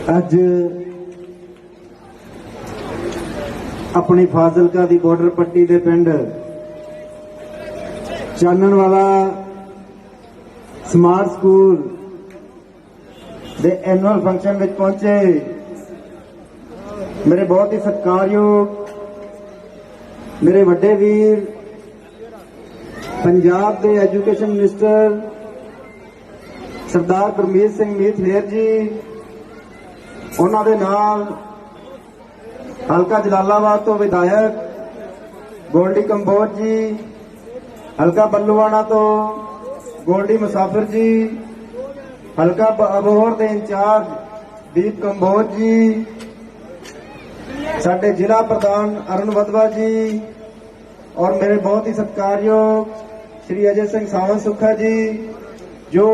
अज अपनी फाजिलका दी बॉर्डर पट्टी दे पिंड चानण वाला स्मार्ट स्कूल दे एनुअल फंक्शन में पहुंचे मेरे बहुत ही सत्कारयोग मेरे वड्डे वीर पंजाब के एजुकेशन मिनिस्टर सरदार गुरमीत सिंह मीत हेर जी, उन्होंने नाल हल्का जलालाबाद तो विधायक गोल्डी कंबोज जी, हल्का बल्लूवाणा तो गोल्डी मुसाफिर जी, हल्का अबोहर के इंचार्ज दीप कंबोज जी, साडे जिला प्रधान अरुण वधवा जी और मेरे बहुत ही सत्कारयोग श्री अजय सिंह सावंत सुखा जी, जो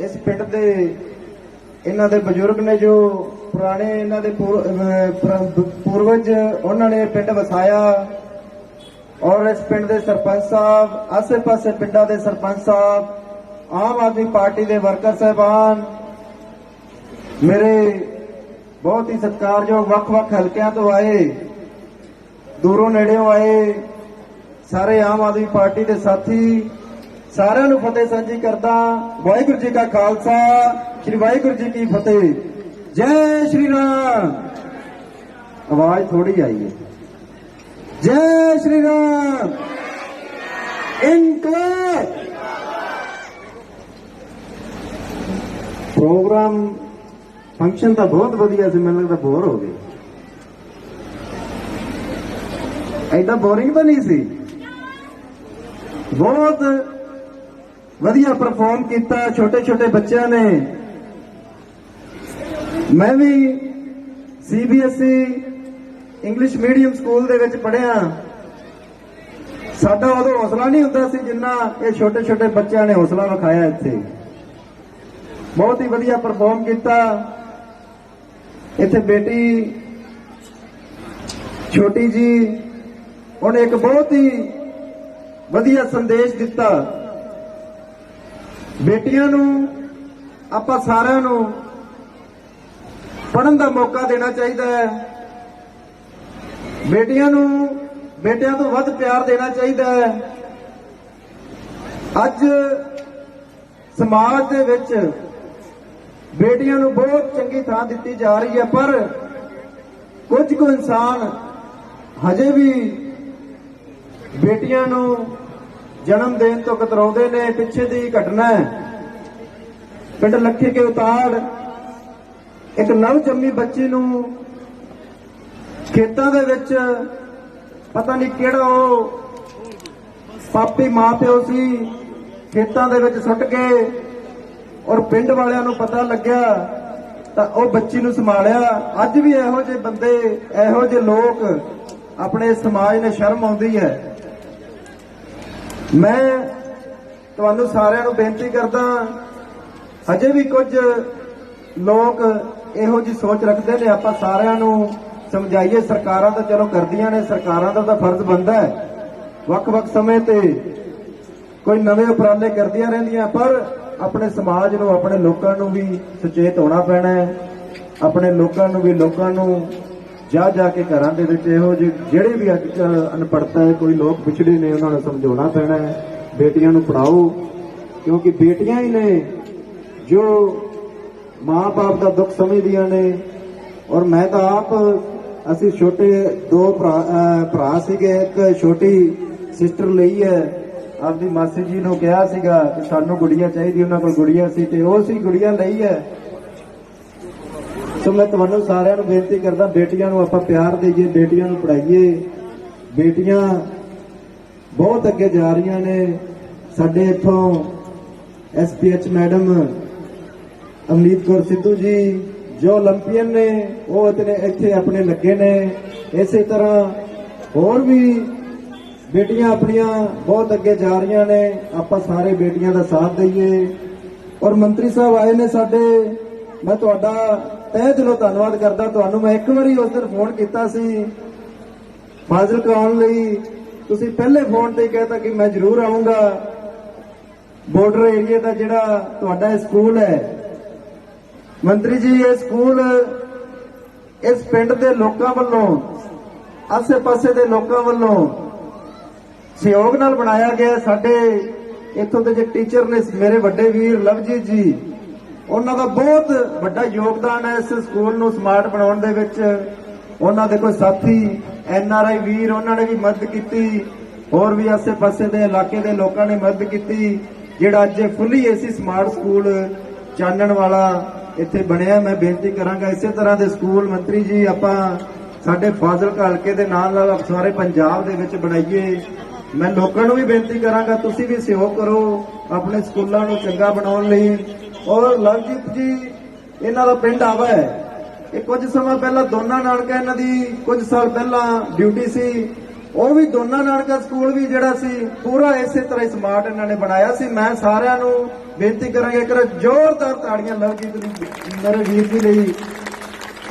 इस पिंड दे इन्हां दे बजुर्ग ने, जो पुराने इन्हां दे पूर्वज उन्होंने पिंड वसाया, और इस पिंड दे सरपंच साहब, आसे पासे पिंडां दे सरपंच साहब, आम आदमी पार्टी दे वर्कर साहबान, मेरे बहुत ही सत्कारयोग वख-वख हलकियां तो आए, दूरों नेड़ियों आए सारे आम आदमी पार्टी के साथी, सारिਆਂ ਨੂੰ फतेह साझी करदा। वाहिगुरू जी का खालसा, श्री वाहिगुरू जी की फतेह। जय श्री राम। आवाज थोड़ी आई है। जय श्री राम। इनकलाब। प्रोग्राम फंक्शन तो बहुत वधिया सी, मैनूं लगदा बोर हो गए। ऐसा बोरिंग तो नहीं सी, बहुत वधिया परफॉर्म किया छोटे छोटे बच्चों ने। मैं भी सीबीएसई इंग्लिश मीडियम स्कूल दे विच पढ़िया। साडा उदों हौसला नहीं हुंदा सी जिन्ना ये छोटे छोटे बच्चों ने हौसला विखाया। इत्थे बहुत ही वधिया परफॉर्म किया। इत्थे बेटी छोटी जी उन्हें एक बहुत ही वधिया संदेश दिता। बेटियां नूं आपां सारिआं नूं पढ़न का मौका देना चाहिए। बेटियां नूं बेटियां तो वध प्यार देना चाहिए। अज समाज दे विच बेटियां नूं बहुत चंगी थां दित्ती जा रही है, पर कुछ को इंसान हजे भी बेटियां नूं जन्म देन तो कतराउंदे ने। पिछे दी घटना है, पिंड लखी के उताड़ एक नव जम्मी बच्ची नूं खेतां दे विच पता नहीं किहड़ा पापी मां प्यो सी, खेतां दे विच सुट गए और पिंड वालियां नूं पता लग्या तां ओह बच्ची नूं संभालिया। अज भी इहो जिहे बंदे, इहो जिहे लोक अपने समाज ने शर्म आउंदी है। मैं तुहानू सारिआं नूं बेनती करदा, अजे भी कुछ लोग इहो जी सोच रखते हैं। आपां सारिआं नूं समझाइए। सरकारां तां चलो करदियां ने, सरकारां दा तां फर्ज बनदा है वख-वख समय ते कोई नवे उपराले करदियां रहिंदियां, पर अपने समाज नूं, अपने लोकां नूं भी सुचेत होना पैना है। अपने लोकां नूं भी जा जाके घरां दे विच इहो जिहड़े भी अजकल अनपढ़ता है, कोई लोग पिछड़े ने, उन्हां नूं समझाउणा पैना है। बेटियां नूं पढ़ाओ, क्योंकि बेटियां ही ने जो मां बाप का दुख समझदियां ने। और मैं तो आप असी छोटे दो भरा सीगे, एक छोटी सिस्टर लई है, आपदी मासी जी नूं कहा सीगा कि सानू गुड़िया चाहिए, उन्हां कोल गुड़िया सी ते ओह सी गुड़िया लई है। तो मैं तुहानू सारिआं नूं बेनती करदा, बेटियां नूं आपां प्यार देइए, बेटियां नूं पढ़ाइए। बेटियां बहुत अगे जा रही ने। साडे इत्थों SPH मैडम अमनीत कौर सिद्धू जी जो ओलंपियन ने, वो इत्थे अपने लगे ने। इसे तरह होर भी बेटियां अपनियां बहुत अगे जा रही ने। आपां सारे बेटियां दा साथ दईए। और मंत्री साहब आए ने साडे, मैं तुहाडा तहे दिलों धन्नवाद करदा। तुहानू मैं एक बारी उस दिन फोन किया सी फाजिलका आउण लई, तुसीं पहले फोन ते कहता कि मैं जरूर आऊंगा। बॉर्डर एरिया का जिहड़ा तुहाडा स्कूल है मंत्री जी, ये स्कूल इस पिंड दे लोकां वल्लों आसे पासे दे लोकां वल्लों सहयोग नाल बनाया गया। साडे इत्थों दे जे टीचर ने मेरे वड्डे वीर लवजीत जी, उन्हां दा बहुत वड्डा योगदान है इस स्कूल नूं स्मार्ट बनाउण दे विच। उन्हां दे कोई साथी NRI वीर उन्हां ने भी मदद कीती, होर भी आसे पासे दे इलाके दे लोकां ने मदद कीती। जिहड़ा अज फुली एसी स्मार्ट स्कूल चानण वाला इत्थे बनिया, मैं बेनती करांगा इसे तरह दे स्कूल मंत्री जी आपां साडे फाजिलका हलके दे नाल नाल सारे पंजाब दे विच बनाइए। मैं लोकां नूं भी बेनती करांगा तुसीं भी सहयोग करो अपने स्कूलां नूं चंगा बनाउण लई। और लवजीत जी इन्हां दा पिंड आवा है, ये कुछ समय पहला दोना नानका इन्हां दी कुछ साल पहला ड्यूटी सी, ਉਹ ਵੀ ਦੋਨਾ ਨਾਨਕਾ ਸਕੂਲ ਵੀ ਜਿਹੜਾ ਸੀ ਪੂਰਾ ਇਸੇ ਤਰ੍ਹਾਂ ਸਮਾਰਟ ਇਹਨਾਂ ਨੇ ਬਣਾਇਆ ਸੀ। ਮੈਂ ਸਾਰਿਆਂ ਨੂੰ ਬੇਨਤੀ ਕਰਾਂਗਾ ਕਿ ਜ਼ੋਰਦਾਰ ਤਾੜੀਆਂ ਲਵਜੀਤ ਦੀ ਮੇਰੇ ਵੀਰ ਜੀ ਲਈ।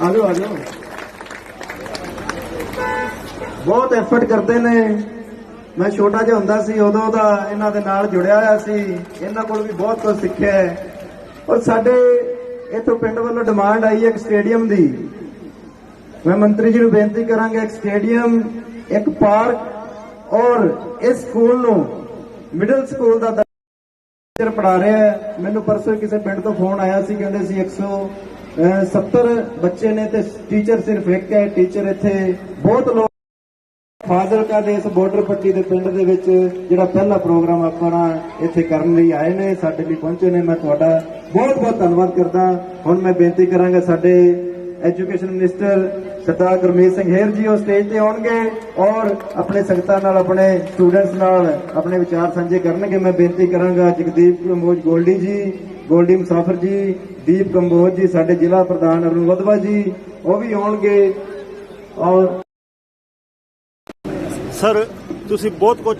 ਆਜੋ ਆਜੋ, ਬਹੁਤ ਐਫਰਟ ਕਰਦੇ ਨੇ। ਮੈਂ ਛੋਟਾ ਜਿਹਾ ਹੁੰਦਾ ਸੀ ਉਦੋਂ ਦਾ ਇਹਨਾਂ ਦੇ ਨਾਲ ਜੁੜਿਆ ਹੋਇਆ ਸੀ, ਇਹਨਾਂ ਕੋਲ ਵੀ ਬਹੁਤ ਕੁਝ ਸਿੱਖਿਆ ਹੈ। ਔਰ ਸਾਡੇ ਇੱਥੋਂ ਪਿੰਡ ਵੱਲੋਂ ਡਿਮਾਂਡ ਆਈ ਹੈ ਇੱਕ ਸਟੇਡੀਅਮ ਦੀ। ਮੈਂ ਮੰਤਰੀ ਜੀ ਨੂੰ ਬੇਨਤੀ ਕਰਾਂਗਾ ਇੱਕ ਸਟੇਡੀਅਮ, एक पार्क और इस स्कूल नु मिडल स्कूल का टीचर पढ़ा रहा है। मैनू परसों किसी पिंड तो फोन आया सी, कहंदे सी 170 बच्चे ने ते टीचर सिर्फ एक है। टीचर इत्थे बहुत लोग फाजिलका दे इस बॉर्डर पट्टी दे पिंड दे विच जिहड़ा पहला प्रोग्राम अपना इत्थे करन लई आए ने, साडे लई पहुंचे ने। मैं तुहाडा बहुत बहुत धन्नवाद करदा। हुण मैं बेनती करांगा साडे एजुकेशन मिनिस्टर सरदार गुरमीत सिंह हेर जी स्टेज ते आउणगे और अपने संगतां नाल अपने स्टूडेंट्स नाल अपने विचार साझे करनगे। मैं बेनती करांगा जगदीप कंबोज गोल्डी जी, गोल्डी मुसाफिर जी, दीप कंबोज जी, साडे जिला प्रधान अरुण वधवा जी वो भी आउणगे। और सर ਤੁਸੀਂ ਬਹੁਤ ਕੁਝ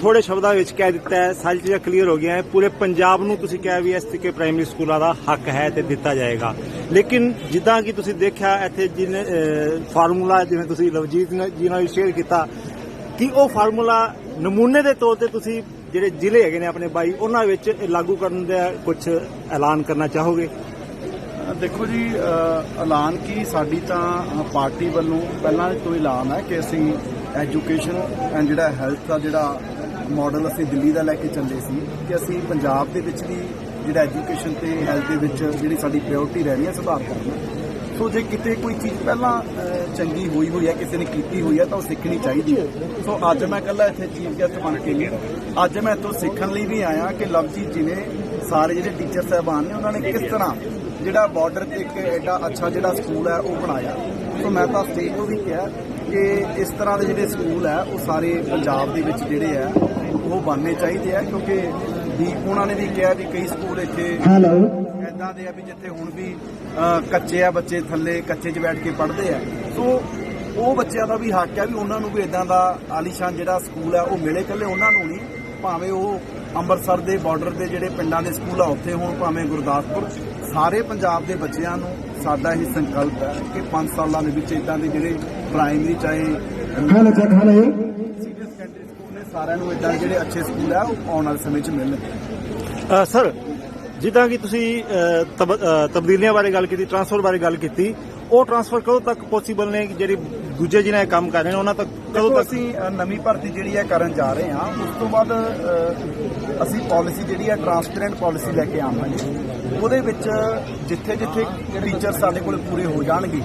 ਥੋੜੇ ਸ਼ਬਦਾਂ ਵਿੱਚ ਕਹਿ ਦਿੱਤਾ ਹੈ, ਸਾਰੀ ਚੀਜ਼ਾਂ ਕਲੀਅਰ ਹੋ ਗਈਆਂ ਹੈ। ਪੂਰੇ ਪੰਜਾਬ ਨੂੰ ਤੁਸੀਂ ਕਿਹਾ ਵੀ ਇਸ ਤਰੀਕੇ ਪ੍ਰਾਇਮਰੀ ਸਕੂਲਾਂ ਦਾ ਹੱਕ ਹੈ ਤੇ ਦਿੱਤਾ ਜਾਏਗਾ। ਲੇਕਿਨ ਜਿੱਦਾਂ ਕਿ ਤੁਸੀਂ ਦੇਖਿਆ ਇੱਥੇ ਜਿਹਨੇ ਫਾਰਮੂਲਾ ਜਿਵੇਂ ਤੁਸੀਂ ਲਵਜੀਤ ਜੀ ਨਾਲ ਸ਼ੇਅਰ ਕੀਤਾ ਕਿ ਉਹ ਫਾਰਮੂਲਾ ਨਮੂਨੇ ਦੇ ਤੌਰ ਤੇ ਤੁਸੀਂ ਜਿਹੜੇ ਜ਼ਿਲ੍ਹੇ ਹੈਗੇ ਨੇ ਆਪਣੇ 22 ਉਹਨਾਂ ਵਿੱਚ ਲਾਗੂ ਕਰਨ ਦਾ ਕੁਝ ਐਲਾਨ ਕਰਨਾ ਚਾਹੋਗੇ? देखो जी, ऐलान की साडी तां पार्टी वालों पहला तो ऐलान है कि असी एजुकेशन एंड जिहड़ा हैल्थ का जिहड़ा मॉडल असी दिल्ली का लैके चले सी कि असी पंजाब दे विच भी जिहड़ा एजुकेशन ते हैल्थ दे विच जिहड़ी साडी प्रायोरिटी रहनी है सुधार करना। सो जे किते कोई चीज़ पहला चंगी हुई है, किसी ने कीती हुई है तो सीखनी चाहिए। सो अज मैं कल्ला इत्थे चीफ गेस्ट बन के नहीं, अज मैं इत्थों सीखण लई भी आया कि लवजीत जी ने सारे जिहड़े टीचर साहबान ने उन्होंने किस तरह जिहड़ा बॉर्डर ते एक एडा अच्छा जिहड़ा स्कूल है वो बनाया। तो मैं तो स्टेज तो भी कहा कि इस तरह के जिहड़े स्कूल है वो सारे पंजाब दे विच जिहड़े है वो बनने चाहिए है, क्योंकि उन्होंने भी कहा भी कई स्कूल इत्थे इदां दे भी जिथे हुण भी कच्चे आ बच्चे थल्ले कच्चे च बैठ के पढ़ते हैं। सो वो बच्चों का भी हक है भी उन्होंने भी इदां दा आलीशान जिहड़ा स्कूल है वो मिले, कल्ले उन्होंने नहीं भावें वो ਅੰਮ੍ਰਿਤਸਰ ਦੇ ਬਾਰਡਰ ਦੇ ਜਿਹੜੇ ਪਿੰਡਾਂ ਦੇ ਸਕੂਲ ਆ ਉੱਥੇ ਹੁਣ ਭਾਵੇਂ ਗੁਰਦਾਸਪੁਰ, ਸਾਰੇ ਪੰਜਾਬ ਦੇ ਬੱਚਿਆਂ ਨੂੰ ਸਾਡਾ ਇਹ ਸੰਕਲਪ ਹੈ ਕਿ 5 ਸਾਲਾਂ ਦੇ ਵਿੱਚ ਇਦਾਂ ਦੇ ਜਿਹੜੇ ਪ੍ਰਾਇਮਰੀ ਚਾਹੇ ਸੀਨੀਅਰ ਸੈਕੰਡਰੀ ਸਕੂਲ ਨੇ ਸਾਰਿਆਂ ਨੂੰ ਇਦਾਂ ਜਿਹੜੇ ਅੱਛੇ ਸਕੂਲ ਆ ਉਹ ਆਉਣ ਵਾਲੇ ਸਮੇਂ 'ਚ ਮਿਲਣਗੇ। ਸਰ ਜਿੱਦਾਂ ਕਿ ਤੁਸੀਂ ਤਬਦੀਲੀਆਂ ਬਾਰੇ ਗੱਲ ਕੀਤੀ, ਟ੍ਰਾਂਸਫਰ ਬਾਰੇ ਗੱਲ ਕੀਤੀ, ਉਹ ਟ੍ਰਾਂਸਫਰ ਕਦੋਂ ਤੱਕ ਪੋਸੀਬਲ ਨੇ ਕਿ ਜਿਹੜੀ ਦੂਜੇ ਜਿਹਨਾਂ ਕੰਮ ਕਰ ਰਹੇ ਨੇ ਉਹਨਾਂ ਤੱਕ ਕਦੋਂ ਤੱਕ? ਅਸੀਂ ਨਵੀਂ ਭਰਤੀ ਜਿਹੜੀ ਹੈ ਕਰਨ ਜਾ ਰਹੇ ਹਾਂ, ਉਸ ਤੋਂ ਬਾਅਦ ਅਸੀਂ ਪਾਲਿਸੀ ਜਿਹੜੀ ਹੈ ਟ੍ਰਾਂਸਪੇਰੈਂਟ ਪਾਲਿਸੀ ਲੈ ਕੇ ਆਵਾਂਗੇ। ਉਹਦੇ ਵਿੱਚ ਜਿੱਥੇ ਜਿੱਥੇ ਟੀਚਰ ਸਾਡੇ ਕੋਲ ਪੂਰੇ ਹੋ ਜਾਣਗੇ,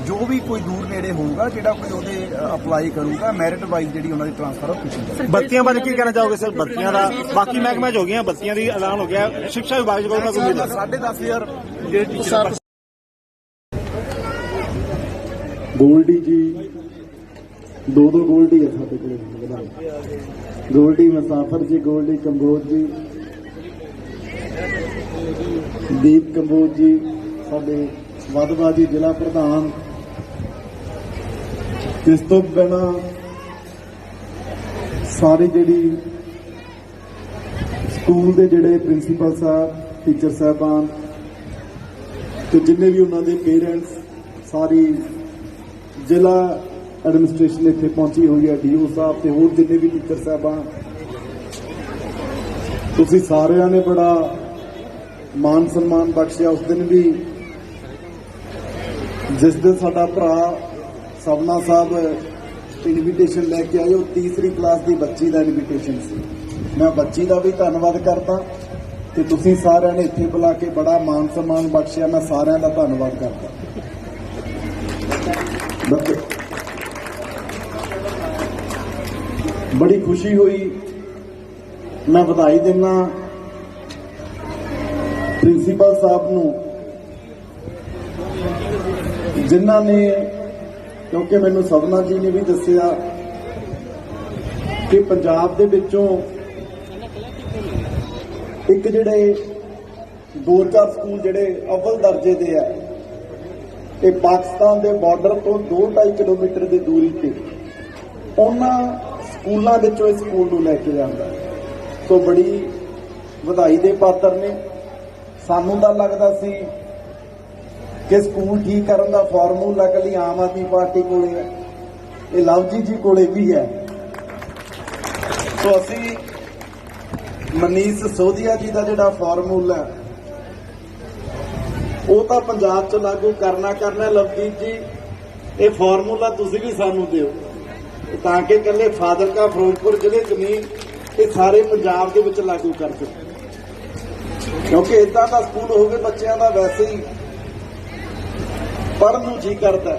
ਜੋ ਵੀ ਕੋਈ ਦੂਰ ਨੇੜੇ ਹੋਊਗਾ ਜਿਹੜਾ ਕੋਈ ਉਹਦੇ ਅਪਲਾਈ ਕਰੂਗਾ ਮੈਰਿਟ ਵਾਈਜ਼ ਜਿਹੜੀ ਉਹਨਾਂ ਦੀ ਟ੍ਰਾਂਸਫਰ ਹੋ ਕੀਤੀ। ਬੱਤੀਆਂ ਬਾਰੇ ਕੀ ਕਹਿਣਾ ਚਾਹੋਗੇ ਸਰ? ਬੱਤੀਆਂ ਦਾ ਬਾਕੀ ਮਹਿਕਮੇ 'ਚ ਹੋ ਗਈਆਂ, ਬੱਤੀਆਂ ਦੀ ਐਲਾਨ ਹੋ ਗਿਆ, ਸਿੱਖਿਆ ਵਿਭਾਗ 'ਚ ਕੋਈ 10,500 ਜਿਹੜੇ ਟੀਚਰ गोल्डी जी दो गोल्डी है साडे कोल, गोल्डी मुसाफिर जी, गोल्डी कंबोज जी, दीप कंबोज जी साडे वधवा जी जिला प्रधान। इस तो बिना सारी जिहड़ी स्कूल दे जिहड़े प्रिंसीपल साहब, टीचर साहबान ते जिन्ने भी उन्हां दे पेरेंट्स, सारी जिला एडमिनिस्ट्रेशन इत्थे पहुंची हुई है, DO साहब ते होर जिन्ने भी टीचर साहबान, तुसीं सारिਆਂ ने बड़ा मान सम्मान बख्शिया। उस दिन भी ਜਿਸ ਦਿਨ ਸਾਡਾ ਭਰਾ ਸਵਨਾ ਸਾਹਿਬ ਇਨਵੀਟੇਸ਼ਨ ਲੈ ਕੇ ਆਏ, ਉਹ ਤੀਸਰੀ ਕਲਾਸ ਦੀ ਬੱਚੀ ਦਾ ਇਨਵੀਟੇਸ਼ਨ ਸੀ। ਮੈਂ ਬੱਚੀ ਦਾ ਵੀ ਧੰਨਵਾਦ ਕਰਦਾ ਤੇ ਤੁਸੀਂ ਸਾਰਿਆਂ ਨੇ ਇੱਥੇ ਬੁਲਾ ਕੇ ਬੜਾ ਮਾਨ ਸਨਮਾਨ ਬਖਸ਼ਿਆ, ਮੈਂ ਸਾਰਿਆਂ ਦਾ ਧੰਨਵਾਦ ਕਰਦਾ। ਬੜੀ ਖੁਸ਼ੀ ਹੋਈ, ਮੈਂ ਵਧਾਈ ਦਿੰਦਾ ਪ੍ਰਿੰਸੀਪਲ ਸਾਹਿਬ ਨੂੰ, ਜਿਨ੍ਹਾਂ ਨੇ, ਕਿਉਂਕਿ ਮੈਨੂੰ ਸਵਨਾ ਜੀ ਨੇ ਵੀ ਦੱਸਿਆ ਕਿ ਪੰਜਾਬ ਦੇ ਵਿੱਚੋਂ ਇੱਕ ਜਿਹੜੇ 2-4 ਸਕੂਲ ਜਿਹੜੇ ਅਵਲ ਦਰਜੇ ਦੇ ਆ, ਇਹ ਪਾਕਿਸਤਾਨ ਦੇ ਬਾਰਡਰ ਤੋਂ 2-2.5 ਕਿਲੋਮੀਟਰ ਦੀ ਦੂਰੀ ਤੇ, ਉਹਨਾਂ ਸਕੂਲਾਂ ਵਿੱਚੋਂ ਇਸ ਸਕੂਲ ਨੂੰ ਲੈ ਕੇ ਜਾਂਦਾ। ਸੋ ਬੜੀ ਵਧਾਈ ਦੇ ਪਾਤਰ ਨੇ। ਸਾਨੂੰ ਤਾਂ ਲੱਗਦਾ ਸੀ ਕਿ ਸਕੂਲ ਠੀਕ ਕਰਨ ਦਾ ਫਾਰਮੂਲਾ ਇਕੱਲੀ ਆਮ ਆਦਮੀ ਪਾਰਟੀ ਕੋਲੇ ਹੈ, ਇਹ ਲਵਜੀਤ ਜੀ ਕੋਲੇ ਵੀ ਹੈ। ਸੋ ਅਸੀਂ ਮਨੀਸ਼ ਸਿਸੋਦੀਆ ਜੀ ਦਾ ਜਿਹੜਾ ਫਾਰਮੂਲਾ ਹੈ ਉਹ ਤਾਂ ਪੰਜਾਬ 'ਚ ਲਾਗੂ ਕਰਨਾ। ਲਵਜੀਤ ਜੀ, ਇਹ ਫਾਰਮੂਲਾ ਤੁਸੀਂ ਵੀ ਸਾਨੂੰ ਦਿਓ ਤਾਂ ਕਿ ਇਕੱਲੇ ਫਾਜ਼ਿਲਕਾ ਫਿਰੋਜ਼ਪੁਰ ਜ਼ਿਲ੍ਹੇ 'ਚ ਨਹੀਂ, ਇਹ ਸਾਰੇ ਪੰਜਾਬ ਦੇ ਵਿੱਚ ਲਾਗੂ ਕਰ ਦਿਓ, ਕਿਉਂਕਿ ਇਦਾਂ ਦਾ ਸਕੂਲ ਹੋਵੇ ਬੱਚਿਆਂ ਦਾ ਵੈਸੇ ਹੀ ਪੜ੍ਹਨ ਨੂੰ ਜੀ ਕਰਦਾ।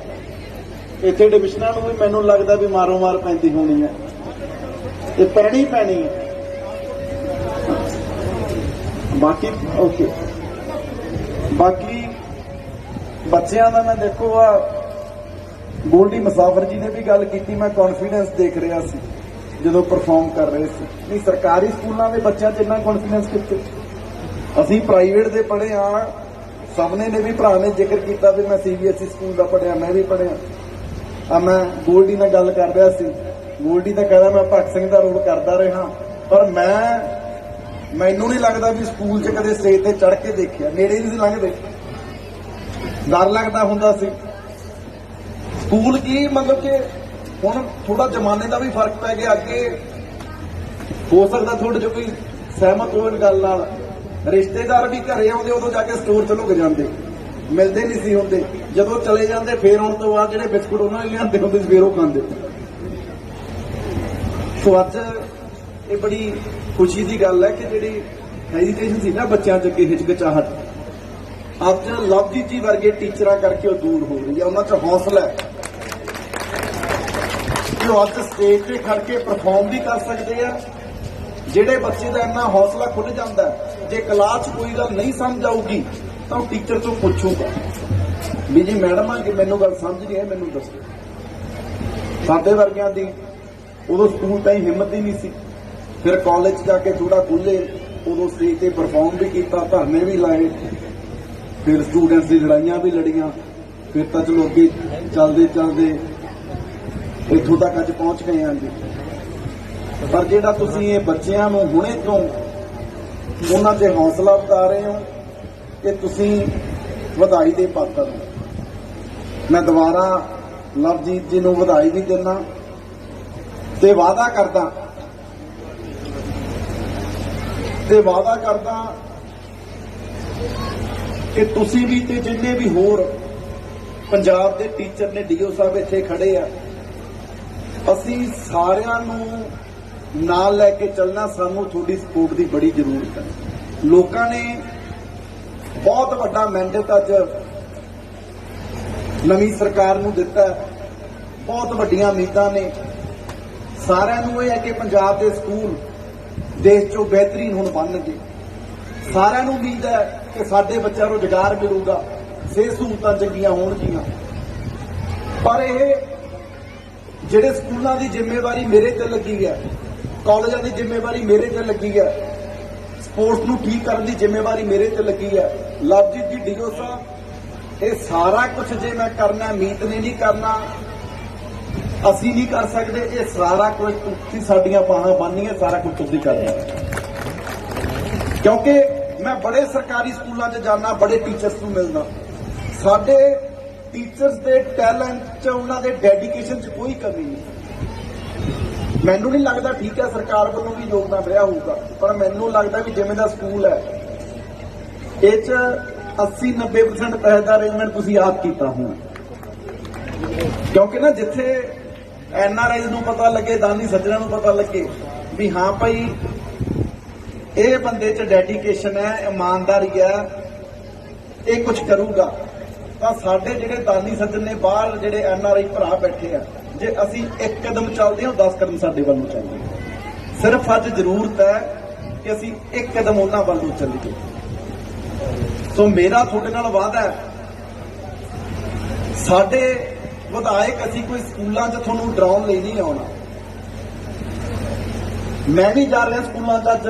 ਇੱਥੇ ਐਡਮਿਸ਼ਨਾਂ ਨੂੰ ਵੀ ਮੈਨੂੰ ਲੱਗਦਾ ਵੀ ਮਾਰੋ ਮਾਰ ਪੈਂਦੀ ਹੋਣੀ ਹੈ, ਤੇ ਪੈਣੀ ਹੈ। ਬਾਕੀ ਬੱਚਿਆਂ ਦਾ ਮੈਂ ਦੇਖੋ ਆ ਗੋਲਡੀ ਮੁਸਾਫਰ ਜੀ ਨੇ ਵੀ ਗੱਲ ਕੀਤੀ, ਮੈਂ ਕੌਨਫੀਡੈਂਸ ਦੇਖ ਰਿਹਾ ਸੀ ਜਦੋਂ ਪਰਫਾਰਮ ਕਰ ਰਹੇ ਸੀ। ਨਹੀਂ, ਸਰਕਾਰੀ ਸਕੂਲਾਂ ਦੇ ਬੱਚਿਆਂ 'ਚ ਇੰਨਾ ਕੌਨਫੀਡੈਂਸ ਕਿੱਥੇ। ਅਸੀਂ ਪ੍ਰਾਈਵੇਟ ਦੇ ਪੜ੍ਹੇ ਆ, ਸਭਨੇ ਨੇ ਵੀ ਭਰਾ ਨੇ ਜ਼ਿਕਰ ਕੀਤਾ ਵੀ ਮੈਂ CBSE ਸਕੂਲ ਦਾ ਪੜ੍ਹਿਆ, ਮੈਂ ਵੀ ਪੜ੍ਹਿਆ। ਮੈਂ ਗੋਲਡੀ ਨਾਲ ਗੱਲ ਕਰ ਰਿਹਾ ਸੀ, ਗੋਲਡੀ ਤਾਂ ਕਹਿੰਦਾ ਮੈਂ ਭਗਤ ਸਿੰਘ ਦਾ ਰੋਲ ਕਰਦਾ ਰਿਹਾ, ਪਰ ਮੈਨੂੰ ਨਹੀਂ ਲੱਗਦਾ ਵੀ ਸਕੂਲ 'ਚ ਕਦੇ ਸਟੇਜ ਤੇ ਚੜ੍ਹ ਕੇ ਦੇਖਿਆ, ਨੇੜੇ ਨਹੀਂ ਸੀ ਲੰਘਦੇ, ਡਰ ਲੱਗਦਾ ਹੁੰਦਾ ਸੀ। ਸਕੂਲ ਕੀ ਮਤਲਬ ਕਿ ਹੁਣ ਥੋੜਾ ਜ਼ਮਾਨੇ ਦਾ ਵੀ ਫਰਕ ਪੈ ਗਿਆ। ਅੱਗੇ ਹੋ ਸਕਦਾ ਤੁਹਾਡੇ 'ਚ ਕੋਈ ਸਹਿਮਤ ਹੋਣ ਗੱਲ ਨਾਲ, ਰਿਸ਼ਤੇਦਾਰ ਵੀ ਘਰੇ ਆਉਂਦੇ ਉਦੋਂ ਜਾ ਕੇ ਸਟੋਰ 'ਚ ਲੁਕ ਜਾਂਦੇ, ਮਿਲਦੇ ਨਹੀਂ ਸੀ ਹੁੰਦੇ। ਜਦੋਂ ਚਲੇ ਜਾਂਦੇ ਫੇਰ ਆਉਣ ਤੋਂ ਬਾਅਦ ਜਿਹੜੇ ਬਿਸਕੁਟ ਉਹਨਾਂ ਨੇ ਲਿਆਂਦੇ ਹੁੰਦੇ ਫੇਰ ਉਹ ਖਾਂਦੇ। ਸੋ ਅੱਜ ਇਹ ਬੜੀ ਖੁਸ਼ੀ ਦੀ ਗੱਲ ਹੈ ਕਿ ਜਿਹੜੀ ਹੈਜ਼ੀਟੇਸ਼ਨ ਸੀ ਨਾ ਬੱਚਿਆਂ 'ਚ, ਅੱਗੇ ਹਿਚਕਿਚਾਹਟ, ਅੱਜ ਲਵਜੀਤ ਜੀ ਵਰਗੇ ਟੀਚਰਾਂ ਕਰਕੇ ਉਹ ਦੂਰ ਹੋ ਰਹੀ ਹੈ। ਉਹਨਾਂ 'ਚ ਹੌਸਲਾ ਹੈ ਕਿ ਉਹ ਅੱਜ ਸਟੇਜ ਤੇ ਖੜ ਕੇ ਪਰਫਾਰਮ ਵੀ ਕਰ ਸਕਦੇ ਆ। ਜਿਹੜੇ ਬੱਚੇ ਦਾ ਇੰਨਾ ਹੌਸਲਾ ਖੁੱਲ ਜਾਂਦਾ, ਜੇ ਕਲਾਸ 'ਚ ਕੋਈ ਗੱਲ ਨਹੀਂ ਸਮਝ ਆਊਗੀ ਤਾਂ ਉਹ ਟੀਚਰ ਤੋਂ ਪੁੱਛੂਗਾ ਵੀ ਜੀ ਮੈਡਮ ਆ ਕਿ ਮੈਨੂੰ ਗੱਲ ਸਮਝ ਨਹੀਂ ਆਈ, ਮੈਨੂੰ ਦੱਸੋ। ਸਾਡੇ ਵਰਗਿਆਂ ਦੀ ਉਦੋਂ ਸਕੂਲ ਤਾਂ ਹੀ ਹਿੰਮਤ ਹੀ ਨਹੀਂ ਸੀ। ਫਿਰ ਕਾਲਜ ਜਾ ਕੇ ਥੋੜਾ ਖੁੱਲੇ, ਉਦੋਂ ਸਟੇਜ ਤੇ ਪਰਫਾਰਮ ਵੀ ਕੀਤਾ, ਧਰਨੇ ਵੀ ਲਾਏ, ਫਿਰ ਸਟੂਡੈਂਟਸ ਦੀ ਲੜਾਈਆਂ ਵੀ ਲੜੀਆਂ। ਫਿਰ ਤਾਂ ਚਲੋ ਅੱਗੇ ਚੱਲਦੇ ਇੱਥੋਂ ਤੱਕ ਅੱਜ ਪਹੁੰਚ ਗਏ ਹਾਂ ਜੀ। ਪਰ ਜਿਹੜਾ ਤੁਸੀਂ ਇਹ ਬੱਚਿਆਂ ਨੂੰ ਹੁਣੇ ਤੋਂ ਉਹਨਾਂ 'ਤੇ ਹੌਸਲਾ ਵਧਾ ਰਹੇ ਹੋ, ਕਿ ਤੁਸੀਂ ਵਧਾਈ ਦੇ ਪਾਤਰ ਹੋ। ਮੈਂ ਦੁਬਾਰਾ ਲਵਜੀਤ ਜੀ ਨੂੰ ਵਧਾਈ ਵੀ ਦਿੰਦਾ ਤੇ ਵਾਅਦਾ ਕਰਦਾ ਕਿ ਤੁਸੀਂ ਵੀ ਤੇ ਜਿੰਨੇ ਵੀ ਹੋਰ ਪੰਜਾਬ ਦੇ ਟੀਚਰ ਨੇ, ਡੀਓ ਸਾਹਿਬ ਇੱਥੇ ਖੜੇ ਆ, ਅਸੀਂ ਸਾਰਿਆਂ ਨੂੰ ਨਾਲ ਲੈ ਕੇ ਚੱਲਣਾ। ਸਾਨੂੰ ਤੁਹਾਡੀ ਸਪੋਰਟ ਦੀ ਬੜੀ ਜ਼ਰੂਰਤ ਹੈ। ਲੋਕਾਂ ਨੇ ਬਹੁਤ ਵੱਡਾ ਮੈਂਡੇਟ ਅੱਜ ਨਵੀਂ ਸਰਕਾਰ ਨੂੰ ਦਿੱਤਾ, ਬਹੁਤ ਵੱਡੀਆਂ ਉਮੀਦਾਂ ਨੇ। ਸਾਰਿਆਂ ਨੂੰ ਇਹ ਹੈ ਕਿ ਪੰਜਾਬ ਦੇ ਸਕੂਲ ਦੇਸ਼ 'ਚੋਂ ਬਿਹਤਰੀਨ ਹੁਣ ਬਣਨਗੇ। ਸਾਰਿਆਂ ਨੂੰ ਉਮੀਦ ਹੈ ਕਿ ਸਾਡੇ ਬੱਚਿਆਂ ਨੂੰ ਰੁਜ਼ਗਾਰ ਮਿਲੂਗਾ, ਸਿਹਤ ਸਹੂਲਤਾਂ ਚੰਗੀਆਂ ਹੋਣਗੀਆਂ। ਪਰ ਇਹ ਜਿਹੜੇ ਸਕੂਲਾਂ ਦੀ ਜ਼ਿੰਮੇਵਾਰੀ ਮੇਰੇ ਤੇ ਲੱਗੀ ਹੈ, ਕਾਲਜਾਂ ਦੀ ਜ਼ਿੰਮੇਵਾਰੀ ਮੇਰੇ ਤੇ ਲੱਗੀ ਹੈ, ਸਪੋਰਟਸ ਨੂੰ ਠੀਕ ਕਰਨ ਦੀ ਜ਼ਿੰਮੇਵਾਰੀ ਮੇਰੇ ਤੇ ਲੱਗੀ ਹੈ। ਲਵਜੀਤ ਜੀ, ਡੀਓ ਸਾਹਿਬ, ਇਹ ਸਾਰਾ ਕੁਝ ਜੇ ਮੈਂ ਕਰਨਾ, ਮੀਤ ਨੇ ਨਹੀਂ ਕਰਨਾ, ਅਸੀਂ ਨਹੀਂ ਕਰ ਸਕਦੇ। ਇਹ ਸਾਰਾ ਕੁਝ ਤੁਸੀਂ ਸਾਡੀਆਂ ਬਾਹਾਂ ਬੰਨ੍ਹਨੀਆਂ, ਸਾਰਾ ਕੁਝ ਤੁਸੀਂ ਕਰਨਾ। ਕਿਉਂਕਿ ਮੈਂ ਬੜੇ ਸਰਕਾਰੀ ਸਕੂਲਾਂ 'ਚ ਜਾਂਦਾ, ਬੜੇ ਟੀਚਰਸ ਨੂੰ ਮਿਲਦਾ। ਸਾਡੇ ਟੀਚਰਸ ਦੇ ਟੈਲੈਂਟ 'ਚ, ਉਹਨਾਂ ਦੇ ਡੈਡੀਕੇਸ਼ਨ 'ਚ ਕੋਈ ਕਮੀ ਨਹੀਂ। ਮੈਨੂੰ ਨਹੀਂ ਲੱਗਦਾ, ਠੀਕ ਹੈ ਸਰਕਾਰ ਵੱਲੋਂ ਵੀ ਯੋਗਦਾਨ ਰਿਹਾ ਹੋਊਗਾ, ਪਰ ਮੈਨੂੰ ਲੱਗਦਾ ਵੀ ਜਿਵੇਂ ਦਾ ਸਕੂਲ ਹੈ ਇਹ 'ਚ 80-90% ਪੈਸੇ ਦਾ ਅਰੇਂਜਮੈਂਟ ਤੁਸੀਂ ਆਪ ਕੀਤਾ ਹੋਣਾ। ਕਿਉਂਕਿ ਨਾ ਜਿੱਥੇ NRI ਨੂੰ ਪਤਾ ਲੱਗੇ, ਦਾਨੀ ਸੱਜਣਾ ਨੂੰ ਪਤਾ ਲੱਗੇ ਵੀ ਹਾਂ ਭਾਈ ਇਹ ਬੰਦੇ 'ਚ ਡੈਡੀਕੇਸ਼ਨ ਹੈ, ਇਮਾਨਦਾਰੀ ਹੈ, ਇਹ ਕੁਝ ਕਰੂਗਾ, ਤਾਂ ਸਾਡੇ ਜਿਹੜੇ ਦਾਨੀ ਸੱਜਣ ਨੇ ਬਾਹਰ ਜਿਹੜੇ NRI ਭਰਾ ਬੈਠੇ ਆ, ਜੇ ਅਸੀਂ ਇੱਕ ਕਦਮ ਚੱਲਦੇ ਹਾਂ 10 ਕਦਮ ਸਾਡੇ ਵੱਲ ਨੂੰ ਚੱਲਦੇ ਆ। ਸਿਰਫ ਅੱਜ ਜ਼ਰੂਰਤ ਹੈ ਕਿ ਅਸੀਂ ਇੱਕ ਕਦਮ ਉਹਨਾਂ ਵੱਲ ਨੂੰ ਚੱਲੀਏ। ਸੋ ਮੇਰਾ ਤੁਹਾਡੇ ਨਾਲ ਵਾਅਦਾ ਹੈ, ਸਾਡੇ ਵਿਧਾਇਕ ਅਸੀਂ ਕੋਈ ਸਕੂਲਾਂ 'ਚ ਤੁਹਾਨੂੰ ਡਰਾਉਣ ਲਈ ਨਹੀਂ ਆਉਣਾ। ਮੈਂ ਵੀ ਜਾ ਰਿਹਾ ਸਕੂਲਾਂ 'ਚ, ਅੱਜ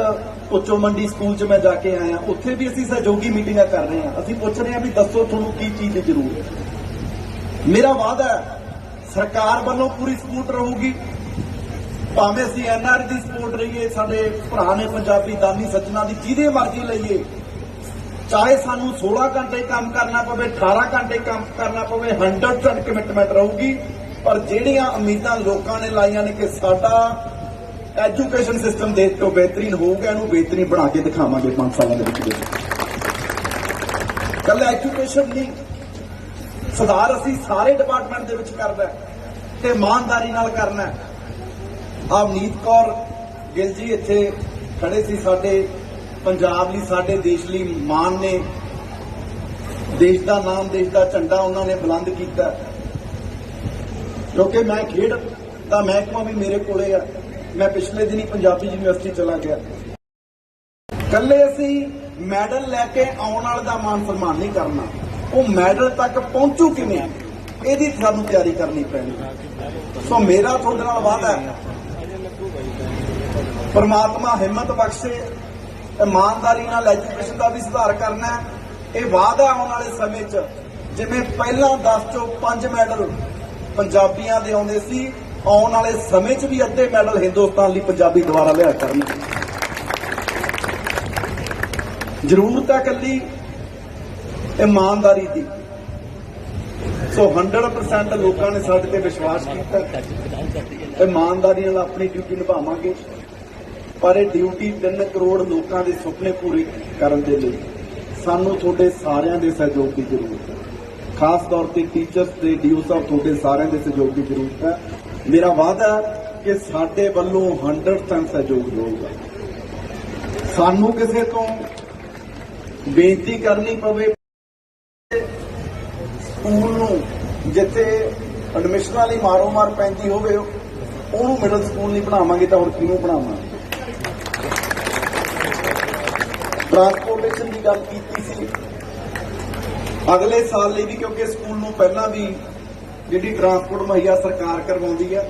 ਉੱਚੋ ਮੰਡੀ ਸਕੂਲ 'ਚ ਮੈਂ ਜਾ ਕੇ ਆਇਆ, ਉੱਥੇ ਵੀ ਅਸੀਂ ਸਹਿਯੋਗੀ ਮੀਟਿੰਗਾਂ ਕਰ ਰਹੇ ਹਾਂ। ਅਸੀਂ ਪੁੱਛ ਰਹੇ ਹਾਂ ਵੀ ਦੱਸੋ ਤੁਹਾਨੂੰ ਕੀ ਚੀਜ਼ ਦੀ ਜ਼ਰੂਰਤ ਹੈ। ਮੇਰਾ ਵਾਅਦਾ ਹੈ ਸਰਕਾਰ ਵੱਲੋਂ ਪੂਰੀ ਸਪੋਰਟ ਰਹੂਗੀ, ਭਾਵੇਂ ਅਸੀਂ NRI ਦੀ ਸਪੋਰਟ ਲਈਏ, ਸਾਡੇ ਭਰਾ ਨੇ ਪੰਜਾਬੀ ਦਾਨੀ ਸੱਜਣਾ ਦੀ ਜਿਹਦੇ ਮਰਜ਼ੀ ਲਈਏ, ਚਾਹੇ ਸਾਨੂੰ 16 ਘੰਟੇ ਕੰਮ ਕਰਨਾ ਪਵੇ, 18 ਘੰਟੇ ਕੰਮ ਕਰਨਾ ਪਵੇ, 100% ਕਮਿਟਮੈਂਟ ਰਹੂਗੀ। ਪਰ ਜਿਹੜੀਆਂ ਉਮੀਦਾਂ ਲੋਕਾਂ ਨੇ ਲਾਈਆਂ ਨੇ ਕਿ ਸਾਡਾ ਐਜੂਕੇਸ਼ਨ ਸਿਸਟਮ ਦੇਸ਼ ਤੋਂ ਬਿਹਤਰੀਨ ਹੋਊਗਾ, ਇਹਨੂੰ ਬਿਹਤਰੀਨ ਬਣਾ ਕੇ ਦਿਖਾਵਾਂਗੇ 5 ਸਾਲਾਂ ਦੇ ਵਿੱਚ। ਕੱਲਾ ਐਜੂਕੇਸ਼ਨ ਨਹੀਂ, ਸੁਧਾਰ ਅਸੀਂ ਸਾਰੇ ਡਿਪਾਰਟਮੈਂਟ ਦੇ ਵਿੱਚ ਕਰਨਾ ਤੇ ਇਮਾਨਦਾਰੀ ਨਾਲ ਕਰਨਾ। ਅਵਨੀਤ ਕੌਰ ਗਿੱਲ ਜੀ ਇੱਥੇ ਖੜੇ ਸੀ, ਸਾਡੇ ਪੰਜਾਬ ਲਈ, ਸਾਡੇ ਦੇਸ਼ ਲਈ ਮਾਨ ਨੇ, ਦੇਸ਼ ਦਾ ਨਾਮ, ਦੇਸ਼ ਦਾ ਝੰਡਾ ਉਹਨਾਂ ਨੇ ਬੁਲੰਦ ਕੀਤਾ। ਕਿਉਂਕਿ ਮੈਂ ਖੇਡ ਦਾ ਮਹਿਕਮਾ ਵੀ ਮੇਰੇ ਕੋਲੇ ਆ, ਮੈਂ ਪਿਛਲੇ ਦਿਨੀ ਪੰਜਾਬੀ ਯੂਨੀਵਰਸਿਟੀ ਚਲਾ ਗਿਆ। ਕੱਲੇ ਅਸੀਂ ਮੈਡਲ ਲੈ ਕੇ ਆਉਣ ਵਾਲੇ ਦਾ ਮਾਨ ਸਨਮਾਨ ਨਹੀਂ ਕਰਨਾ, ਉਹ ਮੈਡਲ ਤੱਕ ਪਹੁੰਚੂ ਕਿਵੇਂ, ਇਹਦੀ ਸਾਨੂੰ ਤਿਆਰੀ ਕਰਨੀ ਪੈਣੀ। ਸੋ ਮੇਰਾ ਤੁਹਾਡੇ ਨਾਲ ਵਾਅਦਾ ਹੈ, ਪਰਮਾਤਮਾ ਹਿੰਮਤ ਬਖਸ਼ੇ, ਇਮਾਨਦਾਰੀ ਨਾਲ ਐਜੂਕੇਸ਼ਨ ਦਾ ਵੀ ਸੁਧਾਰ ਕਰਨਾ ਹੈ। ਇਹ ਵਾਅਦਾ ਆਉਣ ਵਾਲੇ ਸਮੇਂ 'ਚ ਜਿਵੇਂ ਪਹਿਲਾਂ 10 ਚੋਂ 5 ਮੈਡਲ ਪੰਜਾਬੀਆਂ ਦੇ ਆਉਂਦੇ ਸੀ, ਆਉਣ ਵਾਲੇ ਸਮੇਂ 'ਚ ਵੀ ਅੱਧੇ ਮੈਡਲ ਹਿੰਦੁਸਤਾਨ ਲਈ ਪੰਜਾਬੀ ਦੁਆਰਾ ਲਿਆ ਕਰਨਗੇ। ਜ਼ਰੂਰਤ ਹੈ ਇਕੱਲੀ ਇਮਾਨਦਾਰੀ ਦੀ। ਸੋ 100% ਲੋਕਾਂ ਨੇ ਸਾਡੇ ਤੇ ਵਿਸ਼ਵਾਸ ਕੀਤਾ, ਇਮਾਨਦਾਰੀ ਨਾਲ ਆਪਣੀ ਡਿਊਟੀ ਨਿਭਾਵਾਂਗੇ। ਪਰ ਇਹ ਡਿਊਟੀ 3 ਕਰੋੜ ਲੋਕਾਂ ਦੇ ਸੁਪਨੇ ਪੂਰੇ ਕਰਨ ਦੇ ਲਈ ਸਾਨੂੰ ਤੁਹਾਡੇ ਸਾਰਿਆਂ ਦੇ ਸਹਿਯੋਗ ਦੀ ਜ਼ਰੂਰਤ ਹੈ। ਖਾਸ ਤੌਰ ਤੇ ਟੀਚਰਸ ਤੇ ਡੀਓ ਸਾਹਿਬ, ਤੁਹਾਡੇ ਸਾਰਿਆਂ ਦੇ ਸਹਿਯੋਗ ਦੀ ਜ਼ਰੂਰਤ ਹੈ। ਮੇਰਾ ਵਾਅਦਾ ਹੈ ਕਿ ਸਾਡੇ ਵੱਲੋਂ 100% ਸਹਿਯੋਗ ਹੋਊਗਾ। ਸਾਨੂੰ ਕਿਸੇ ਤੋਂ ਬੇਨਤੀ ਕਰਨੀ ਪਵੇ, ਸਕੂਲ ਨੂੰ ਜਿੱਥੇ ਐਡਮਿਸ਼ਨਾਂ ਲਈ ਮਾਰੋ ਮਾਰ ਪੈਂਦੀ ਹੋਵੇ ਉਹਨੂੰ ਮਿਡਲ ਸਕੂਲ ਨਹੀਂ ਬਣਾਵਾਂਗੇ ਤਾਂ ਹੋਰ ਕਿਹਨੂੰ ਬਣਾਵਾਂਗੇ। ਟਰਾਂਸਪੋਰਟੇਸ਼ਨ ਦੀ ਗੱਲ ਕੀਤੀ ਸੀ, ਅਗਲੇ ਸਾਲ ਲਈ ਵੀ, ਕਿਉਂਕਿ ਸਕੂਲ ਨੂੰ ਪਹਿਲਾਂ ਵੀ ਜਿਹੜੀ ਟਰਾਂਸਪੋਰਟ ਮੁਹੱਈਆ ਸਰਕਾਰ ਕਰਵਾਉਂਦੀ ਹੈ,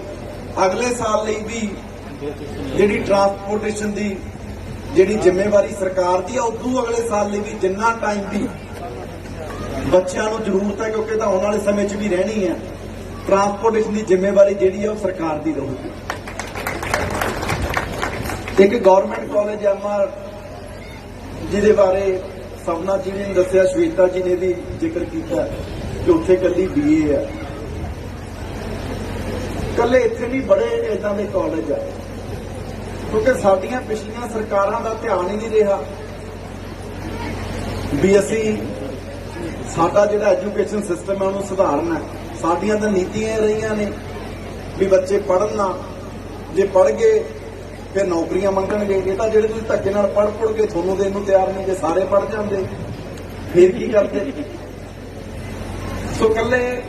ਅਗਲੇ ਸਾਲ ਲਈ ਵੀ ਜਿਹੜੀ ਟਰਾਂਸਪੋਰਟੇਸ਼ਨ ਦੀ ਜਿਹੜੀ ਜ਼ਿੰਮੇਵਾਰੀ ਸਰਕਾਰ ਦੀ ਹੈ, ਉਦੋਂ ਅਗਲੇ ਸਾਲ ਲਈ ਵੀ ਜਿੰਨਾ ਟਾਈਮ ਵੀ ਬੱਚਿਆਂ ਨੂੰ ਜ਼ਰੂਰਤ ਹੈ, ਕਿਉਂਕਿ ਤਾਂ ਆਉਣ ਵਾਲੇ ਸਮੇਂ 'ਚ ਵੀ ਰਹਿਣੀ ਹੈ, ਟਰਾਂਸਪੋਰਟੇਸ਼ਨ ਦੀ ਜ਼ਿੰਮੇਵਾਰੀ ਜਿਹੜੀ ਹੈ ਉਹ ਸਰਕਾਰ ਦੀ ਰਹੂਗੀ। ਇੱਕ ਗਵਰਨਮੈਂਟ ਕਾਲਜ MR ਜਿਹਦੇ ਬਾਰੇ ਸਵਨਾ ਜੀ ਨੇ ਦੱਸਿਆ, ਸ਼ਵੇਤਾ ਜੀ ਨੇ ਵੀ ਜ਼ਿਕਰ ਕੀਤਾ ਕਿ ਉੱਥੇ ਇਕੱਲੀ BA ਹੈ। ਇਕੱਲੇ ਇੱਥੇ ਵੀ ਬੜੇ ਇਦਾਂ ਦੇ ਕਾਲਜ ਆ, ਕਿਉਂਕਿ ਸਾਡੀਆਂ ਪਿਛਲੀਆਂ ਸਰਕਾਰਾਂ ਦਾ ਧਿਆਨ ਹੀ ਨਹੀਂ ਰਿਹਾ ਵੀ ਅਸੀਂ ਸਾਡਾ ਜਿਹੜਾ ਐਜੂਕੇਸ਼ਨ ਸਿਸਟਮ ਹੈ ਉਹਨੂੰ ਸੁਧਾਰਨਾ। ਸਾਡੀਆਂ ਤਾਂ ਨੀਤੀਆਂ ਰਹੀਆਂ ਨੇ ਵੀ ਬੱਚੇ ਪੜ੍ਹਨ ਨਾ, ਜੇ ਪੜ੍ਹ ਗਏ ਫਿਰ ਨੌਕਰੀਆਂ ਮੰਗਣਗੇ। ਇਹ ਤਾਂ ਜਿਹੜੇ ਤੁਸੀਂ ਧੱਕੇ ਨਾਲ ਪੜ੍ਹ ਕੇ ਤੁਹਾਨੂੰ ਦੇਣ ਨੂੰ ਤਿਆਰ ਨਹੀਂ, ਜੇ ਸਾਰੇ ਪੜ੍ਹ ਜਾਂਦੇ ਫਿਰ ਕੀ ਕਰਦੇ। ਸੋ ਇਕੱਲੇ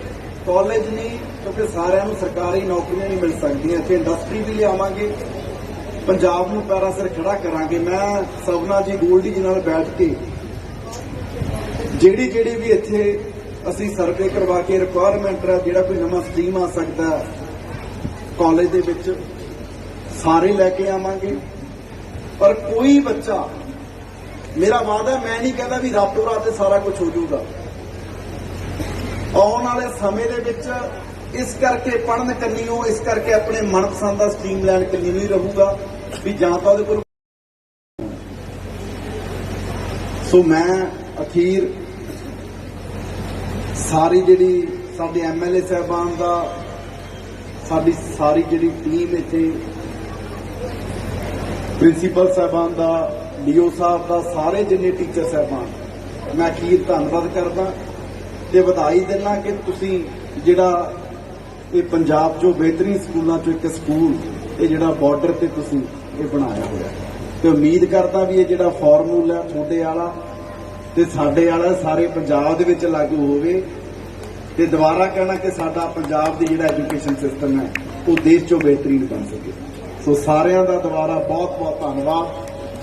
ਕਾਲਜ ਨਹੀਂ, ਕਿਉਂਕਿ ਸਾਰਿਆਂ ਨੂੰ ਸਰਕਾਰੀ ਨੌਕਰੀਆਂ ਨਹੀਂ ਮਿਲ ਸਕਦੀਆਂ, ਇੱਥੇ ਇੰਡਸਟਰੀ ਵੀ ਲਿਆਵਾਂਗੇ, ਪੰਜਾਬ ਨੂੰ ਪੈਰਾਂ ਸਿਰ ਖੜਾ ਕਰਾਂਗੇ। ਮੈਂ ਸਵਨਾ ਜੀ ਗੋਲਡੀ ਜੀ ਨਾਲ ਬੈਠ ਕੇ ਜਿਹੜੀ ਵੀ ਇੱਥੇ ਅਸੀਂ ਸਰਵੇ ਕਰਵਾ ਕੇ ਰਿਕੁਆਇਰਮੈਂਟ ਹੈ, ਜਿਹੜਾ ਕੋਈ ਨਵਾਂ ਸਟਰੀਮ ਆ ਸਕਦਾ ਕਾਲਜ ਦੇ ਵਿੱਚ, ਸਾਰੇ ਲੈ ਕੇ ਆਵਾਂਗੇ। ਪਰ ਕੋਈ ਬੱਚਾ, ਮੇਰਾ ਵਾਅਦਾ, ਮੈਂ ਨਹੀਂ ਕਹਿੰਦਾ ਵੀ ਰਾਤੋਂ ਰਾਤ ਸਾਰਾ ਕੁਝ ਹੋ ਜਾਊਗਾ। ਆਉਣ ਵਾਲੇ ਸਮੇਂ ਦੇ ਵਿੱਚ ਇਸ ਕਰਕੇ ਪੜ੍ਹਨ ਕੰਨੀਓ, ਇਸ ਕਰਕੇ ਆਪਣੇ ਮਨਪਸੰਦ ਦਾ ਸਟਰੀਮ ਲੈਣ ਕੰਨੀ ਨਹੀਂ ਰਹੂਗਾ ਵੀ ਜਾਂ ਤਾਂ ਉਹਦੇ ਕੋਲ। ਸੋ ਮੈਂ ਅਖੀਰ ਸਾਰੀ ਜਿਹੜੀ ਸਾਡੇ MLA ਸਾਹਿਬਾਨ ਦਾ, ਸਾਡੀ ਸਾਰੀ ਜਿਹੜੀ ਟੀਮ ਇੱਥੇ, ਪ੍ਰਿੰਸੀਪਲ ਸਾਹਿਬਾਨ ਦਾ, DO ਸਾਹਿਬ ਦਾ, ਸਾਰੇ ਜਿੰਨੇ ਟੀਚਰ ਸਾਹਿਬਾਨ, ਮੈਂ ਅਖੀਰ ਧੰਨਵਾਦ ਕਰਦਾ ਤੇ ਵਧਾਈ ਦਿੰਦਾ ਕਿ ਤੁਸੀਂ ਜਿਹੜਾ ਇਹ ਪੰਜਾਬ 'ਚੋਂ ਬਿਹਤਰੀਨ ਸਕੂਲਾਂ 'ਚੋਂ ਇੱਕ ਸਕੂਲ ਇਹ ਜਿਹੜਾ ਬਾਰਡਰ ਤੇ ਤੁਸੀਂ ਇਹ ਬਣਾਇਆ ਹੋਇਆ ਤੇ ਉਮੀਦ ਕਰਦਾ ਵੀ ਇਹ ਜਿਹੜਾ ਫਾਰਮੂਲਾ ਤੁਹਾਡੇ ਵਾਲਾ ਤੇ ਸਾਡੇ ਵਾਲਾ ਸਾਰੇ ਪੰਜਾਬ ਦੇ ਵਿੱਚ ਲਾਗੂ ਹੋਵੇ ਤੇ ਦੁਬਾਰਾ ਕਹਿਣਾ ਕਿ ਸਾਡਾ ਪੰਜਾਬ ਦੀ ਜਿਹੜਾ ਐਜੂਕੇਸ਼ਨ ਸਿਸਟਮ ਹੈ ਉਹ ਦੇਸ਼ 'ਚੋਂ ਬਿਹਤਰੀਨ ਬਣ ਸਕੇ। ਸੋ ਸਾਰਿਆਂ ਦਾ ਦੁਬਾਰਾ ਬਹੁਤ ਬਹੁਤ ਧੰਨਵਾਦ।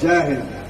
ਜੈ ਹਿੰਦ।